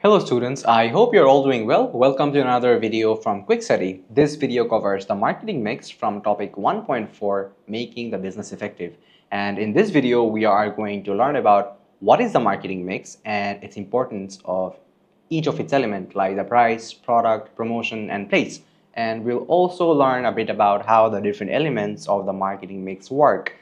Hello students, I hope you're all doing well. Welcome to another video from QuickStudy. This video covers the marketing mix from topic 1.4, making the business effective. And in this video, we are going to learn about what is the marketing mix and its importance of each of its elements like the price, product, promotion, and place. And we'll also learn a bit about how the different elements of the marketing mix work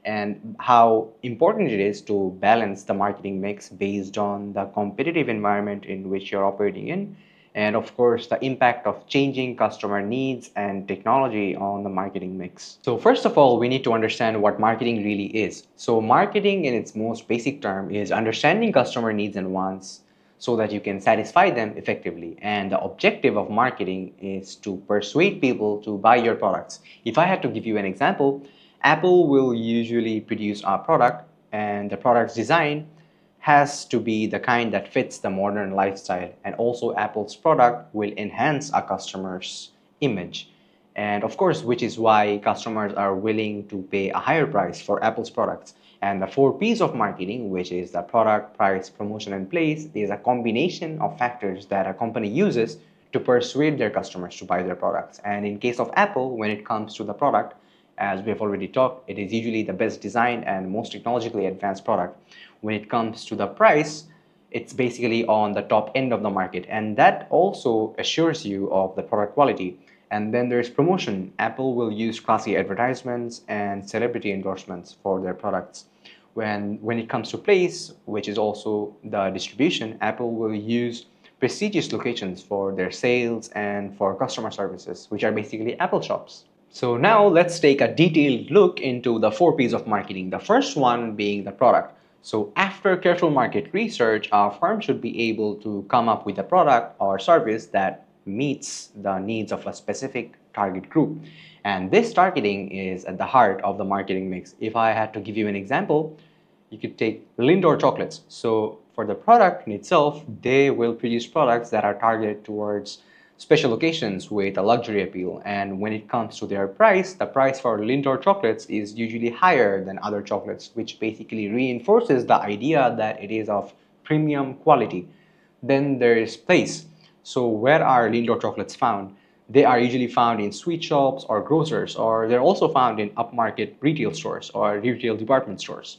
and how important it is to balance the marketing mix based on the competitive environment in which you're operating in, and of course the impact of changing customer needs and technology on the marketing mix. So first of all, we need to understand what marketing really is. So marketing in its most basic term is understanding customer needs and wants so that you can satisfy them effectively. And the objective of marketing is to persuade people to buy your products. If I had to give you an example, Apple will usually produce a product, and the product's design has to be the kind that fits the modern lifestyle. And also, Apple's product will enhance a customer's image. And of course, which is why customers are willing to pay a higher price for Apple's products. And the four P's of marketing, which is the product, price, promotion, and place, is a combination of factors that a company uses to persuade their customers to buy their products. And in case of Apple, when it comes to the product, as we have already talked, it is usually the best designed and most technologically advanced product. When it comes to the price, it's basically on the top end of the market, and that also assures you of the product quality. And then there's promotion. Apple will use classy advertisements and celebrity endorsements for their products. When it comes to place, which is also the distribution, Apple will use prestigious locations for their sales and for customer services, which are basically Apple shops. So now let's take a detailed look into the four P's of marketing. The first one being the product. So after careful market research, our firm should be able to come up with a product or service that meets the needs of a specific target group. And this targeting is at the heart of the marketing mix. If I had to give you an example, you could take Lindor chocolates. So for the product in itself, they will produce products that are targeted towards special occasions with a luxury appeal. And when it comes to their price, the price for Lindor chocolates is usually higher than other chocolates, which basically reinforces the idea that it is of premium quality. Then there is place. So where are Lindor chocolates found? They are usually found in sweet shops or grocers, or they're also found in upmarket retail stores or retail department stores.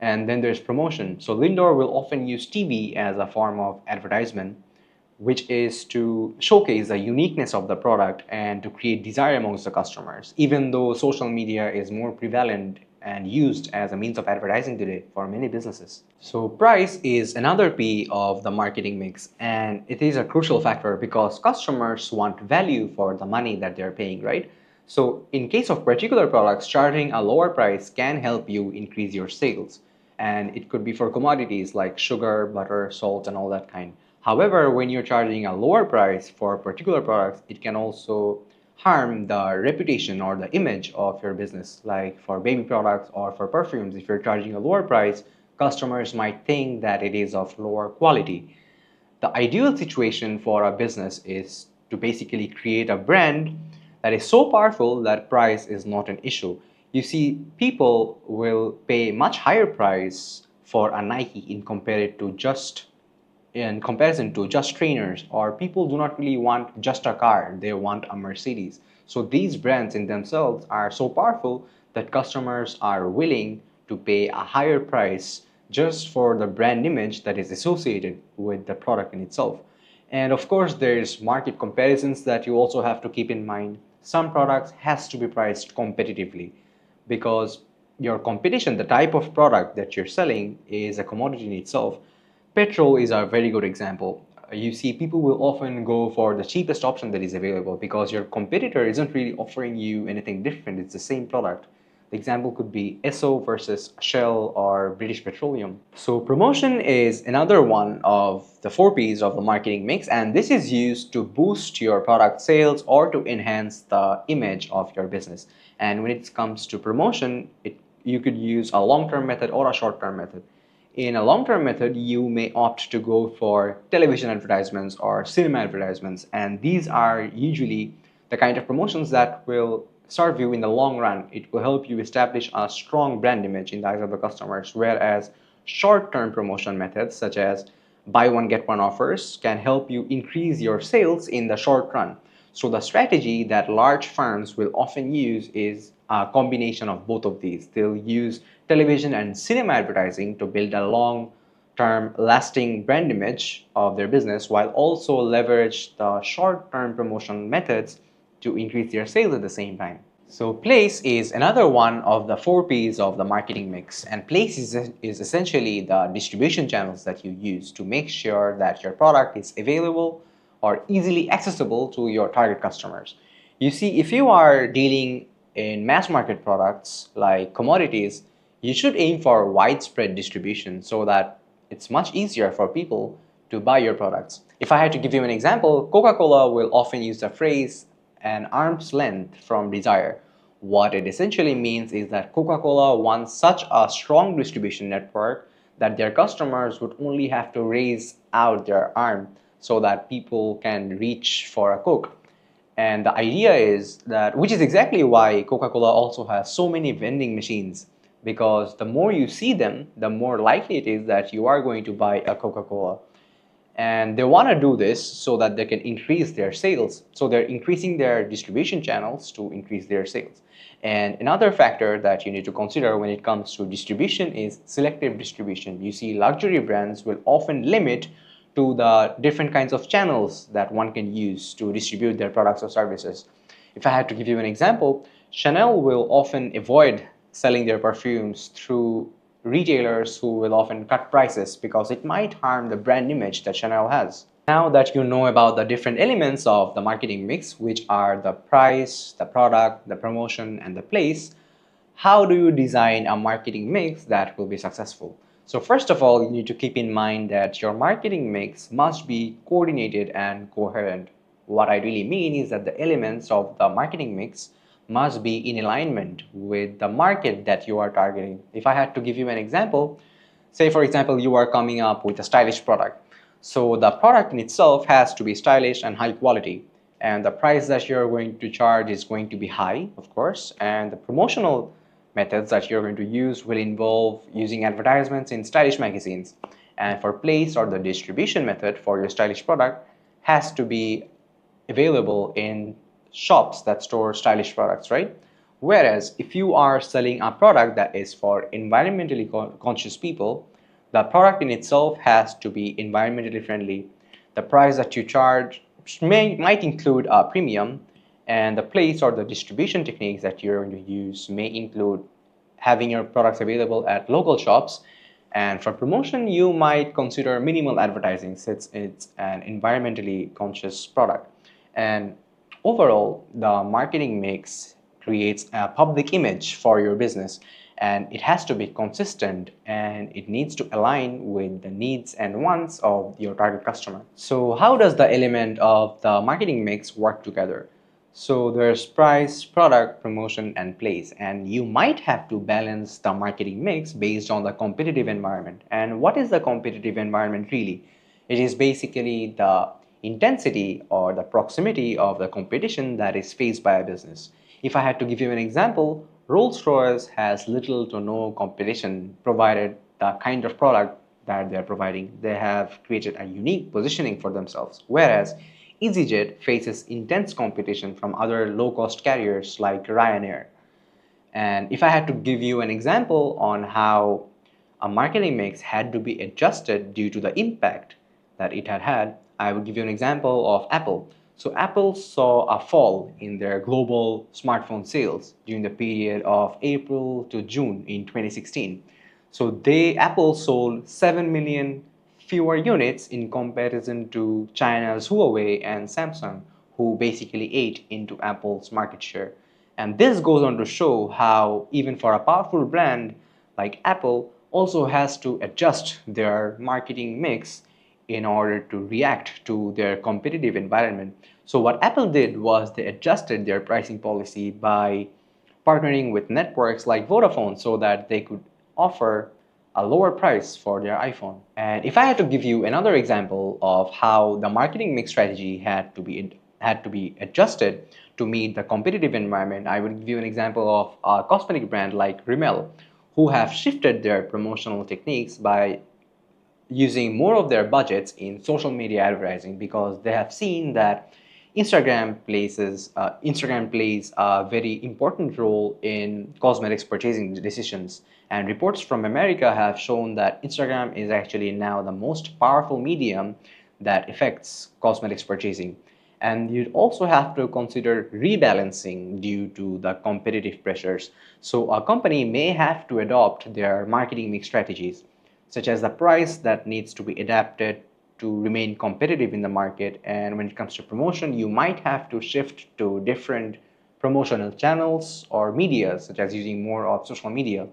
And then there's promotion. So Lindor will often use TV as a form of advertisement, which is to showcase the uniqueness of the product and to create desire amongst the customers, even though social media is more prevalent and used as a means of advertising today for many businesses. So price is another P of the marketing mix, and it is a crucial factor because customers want value for the money that they're paying, right? So in case of particular products, charging a lower price can help you increase your sales. And it could be for commodities like sugar, butter, salt, and all that kind. However, when you're charging a lower price for particular products, it can also harm the reputation or the image of your business. Like for baby products or for perfumes, if you're charging a lower price, customers might think that it is of lower quality. The ideal situation for a business is to basically create a brand that is so powerful that price is not an issue. You see, people will pay much higher price for a Nike in comparison to just trainers, or people do not really want just a car, they want a Mercedes. So these brands in themselves are so powerful that customers are willing to pay a higher price just for the brand image that is associated with the product in itself. And of course, there's market comparisons that you also have to keep in mind. Some products has to be priced competitively because your competition, the type of product that you're selling, is a commodity in itself. Petrol is a very good example. You see, people will often go for the cheapest option that is available because your competitor isn't really offering you anything different. It's the same product. The example could be Esso versus Shell or British Petroleum. So promotion is another one of the four P's of the marketing mix, and this is used to boost your product sales or to enhance the image of your business. And when it comes to promotion, you could use a long-term method or a short-term method. In a long-term method, you may opt to go for television advertisements or cinema advertisements, and these are usually the kind of promotions that will serve you in the long run. It will help you establish a strong brand image in the eyes of the customers, whereas short-term promotion methods such as buy one get one offers can help you increase your sales in the short run. So the strategy that large firms will often use is a combination of both of these. They'll use television and cinema advertising to build a long term lasting brand image of their business, while also leverage the short term promotion methods to increase their sales at the same time. So place is another one of the 4 P's of the marketing mix, and place is essentially the distribution channels that you use to make sure that your product is available or easily accessible to your target customers. You see, if you are dealing in mass market products like commodities, you should aim for widespread distribution so that it's much easier for people to buy your products. If I had to give you an example, Coca-Cola will often use the phrase an arm's length from desire. What it essentially means is that Coca-Cola wants such a strong distribution network that their customers would only have to raise out their arm so that people can reach for a Coke. And the idea is that, which is exactly why Coca-Cola also has so many vending machines, because the more you see them, the more likely it is that you are going to buy a Coca-Cola. And they want to do this so that they can increase their sales. So they're increasing their distribution channels to increase their sales. And another factor that you need to consider when it comes to distribution is selective distribution. You see, luxury brands will often limit to the different kinds of channels that one can use to distribute their products or services. If I had to give you an example, Chanel will often avoid selling their perfumes through retailers who will often cut prices because it might harm the brand image that Chanel has. Now that you know about the different elements of the marketing mix, which are the price, the product, the promotion, and the place, how do you design a marketing mix that will be successful? So first of all, you need to keep in mind that your marketing mix must be coordinated and coherent. What I really mean is that the elements of the marketing mix must be in alignment with the market that you are targeting. If I had to give you an example, say for example, you are coming up with a stylish product. So the product in itself has to be stylish and high quality. And the price that you're going to charge is going to be high, of course. And the promotional methods that you're going to use will involve using advertisements in stylish magazines. And for place or the distribution method for your stylish product has to be available in shops that store stylish products, right? Whereas if you are selling a product that is for environmentally conscious people, the product in itself has to be environmentally friendly. The price that you charge might include a premium, and the place or the distribution techniques that you're going to use may include having your products available at local shops. And for promotion, you might consider minimal advertising since it's an environmentally conscious product. And overall, the marketing mix creates a public image for your business, and it has to be consistent and it needs to align with the needs and wants of your target customer. So how does the element of the marketing mix work together? So there's price, product, promotion, and place, and you might have to balance the marketing mix based on the competitive environment. And what is the competitive environment really? It is basically the intensity or the proximity of the competition that is faced by a business. If I had to give you an example, Rolls-Royce has little to no competition provided the kind of product that they're providing. They have created a unique positioning for themselves, whereas EasyJet faces intense competition from other low-cost carriers like Ryanair. And if I had to give you an example on how a marketing mix had to be adjusted due to the impact that it had had, I would give you an example of Apple. So Apple saw a fall in their global smartphone sales during the period of April to June in 2016. So Apple sold 7 million fewer units in comparison to China's Huawei and Samsung, who basically ate into Apple's market share. And this goes on to show how even for a powerful brand like Apple also has to adjust their marketing mix in order to react to their competitive environment. So what Apple did was they adjusted their pricing policy by partnering with networks like Vodafone so that they could offer a lower price for their iPhone. And if I had to give you another example of how the marketing mix strategy had to be adjusted to meet the competitive environment, I would give you an example of a cosmetic brand like Rimmel, who have shifted their promotional techniques by using more of their budgets in social media advertising because they have seen that Instagram plays a very important role in cosmetics purchasing decisions. And reports from America have shown that Instagram is actually now the most powerful medium that affects cosmetics purchasing. And you'd also have to consider rebalancing due to the competitive pressures. So a company may have to adopt their marketing mix strategies, such as the price that needs to be adapted to remain competitive in the market. And when it comes to promotion, you might have to shift to different promotional channels or media, such as using more of social media.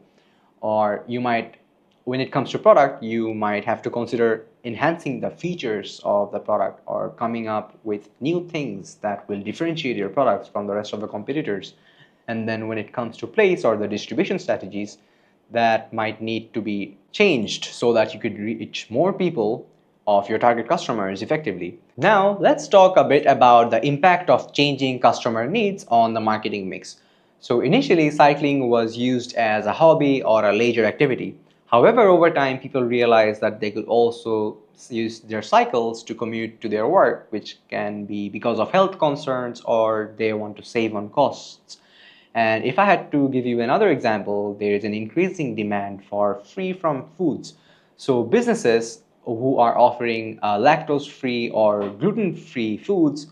Or you might, when it comes to product, you might have to consider enhancing the features of the product or coming up with new things that will differentiate your products from the rest of the competitors. And then when it comes to place or the distribution strategies, that might need to be changed so that you could reach more people of your target customers effectively. Now, let's talk a bit about the impact of changing customer needs on the marketing mix. So initially, cycling was used as a hobby or a leisure activity. However, over time, people realized that they could also use their cycles to commute to their work, which can be because of health concerns or they want to save on costs. And if I had to give you another example, there is an increasing demand for free from foods. So businesses who are offering lactose-free or gluten-free foods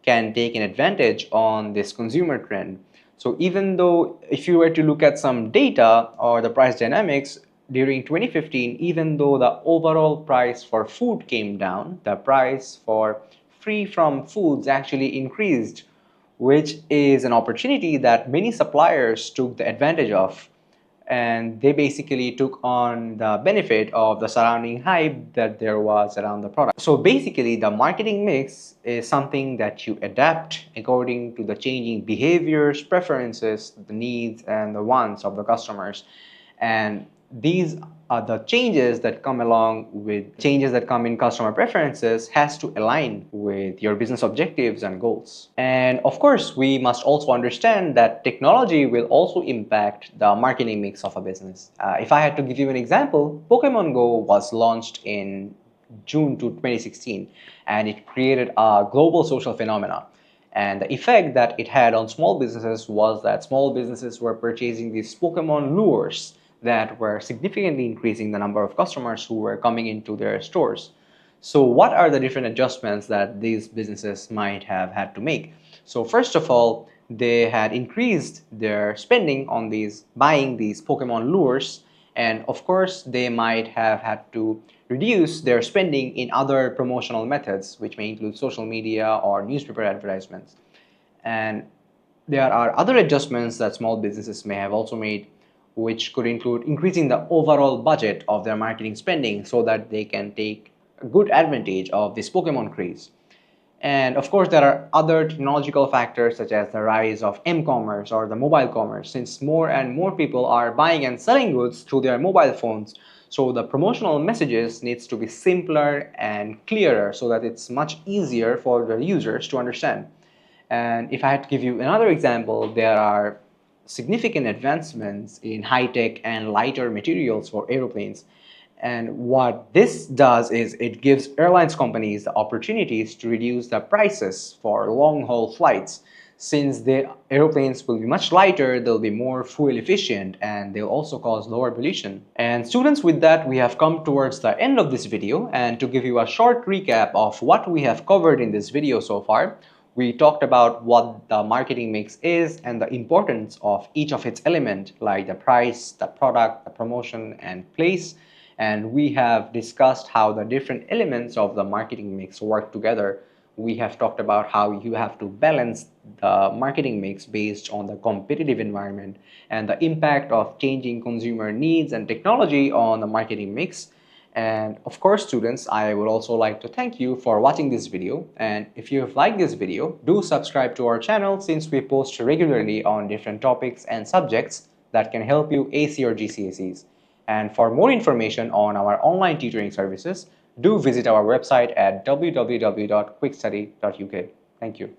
can take an advantage on this consumer trend. So even though if you were to look at some data or the price dynamics during 2015, even though the overall price for food came down, the price for free from foods actually increased, which is an opportunity that many suppliers took the advantage of. And they basically took on the benefit of the surrounding hype that there was around the product. So basically, the marketing mix is something that you adapt according to the changing behaviors, preferences, the needs, and the wants of the customers. And these are the changes that come along with changes that come in customer preferences has to align with your business objectives and goals. And of course, we must also understand that technology will also impact the marketing mix of a business. If I had to give you an example, Pokemon Go was launched in June to 2016, and it created a global social phenomenon. And the effect that it had on small businesses was that small businesses were purchasing these Pokemon lures that were significantly increasing the number of customers who were coming into their stores. So what are the different adjustments that these businesses might have had to make? So first of all, they had increased their spending on buying these Pokemon lures, and of course they might have had to reduce their spending in other promotional methods, which may include social media or newspaper advertisements. And there are other adjustments that small businesses may have also made, which could include increasing the overall budget of their marketing spending so that they can take good advantage of this Pokemon craze. And of course, there are other technological factors such as the rise of m-commerce or the mobile commerce, since more and more people are buying and selling goods through their mobile phones. So the promotional messages needs to be simpler and clearer so that it's much easier for the users to understand. And if I had to give you another example, there are significant advancements in high-tech and lighter materials for aeroplanes. And what this does is it gives airlines companies the opportunities to reduce the prices for long-haul flights. Since the airplanes will be much lighter, they'll be more fuel efficient and they'll also cause lower pollution. And students, with that, we have come towards the end of this video. And to give you a short recap of what we have covered in this video so far, we talked about what the marketing mix is and the importance of each of its elements, like the price, the product, the promotion, and place. And we have discussed how the different elements of the marketing mix work together. We have talked about how you have to balance the marketing mix based on the competitive environment and the impact of changing consumer needs and technology on the marketing mix. And of course, students, I would also like to thank you for watching this video. And if you have liked this video, do subscribe to our channel since we post regularly on different topics and subjects that can help you ace your GCSEs. And for more information on our online tutoring services, do visit our website at www.quickstudy.uk. Thank you.